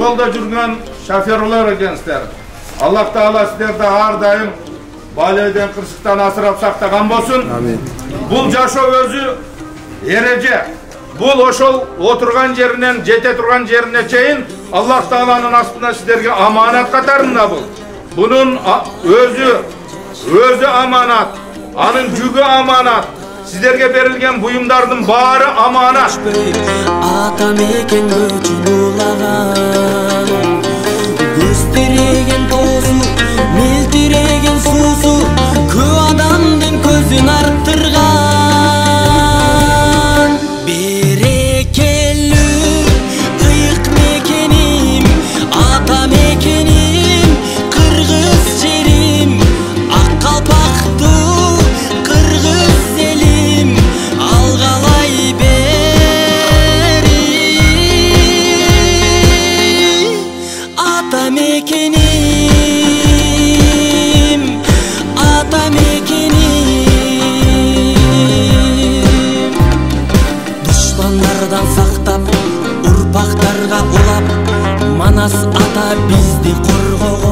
Yolda жүрген шоферлар екенсіздер. Аллах Таала сіздерді әрдайым баледен, қырсықтан асырап сақтаған болсын. Бұл жашоо өзі ереже. Бұл ошол отырған жерінен, жете тұрған жеріне чейін Аллах Тааланың астына сіздерге аманат қатарында бұл. Бұның өзі аманат, анын жүгі аманат. Сіздерге берілген бұйымдардың бары аманат. Атам екен өчін улаған, көстереген тозу, мелтіреген сусу, кө адамдың көзін арттырған. Берекелі ұйық мекенім, атам екенім, қырғыз жерім, ақ қалпақты қырғыз елім, алғалай бері. Атам екенім, атам екенім, дұшпандардан сақтап, ұрпақтарға улап, Манас ата бізді қорғаған.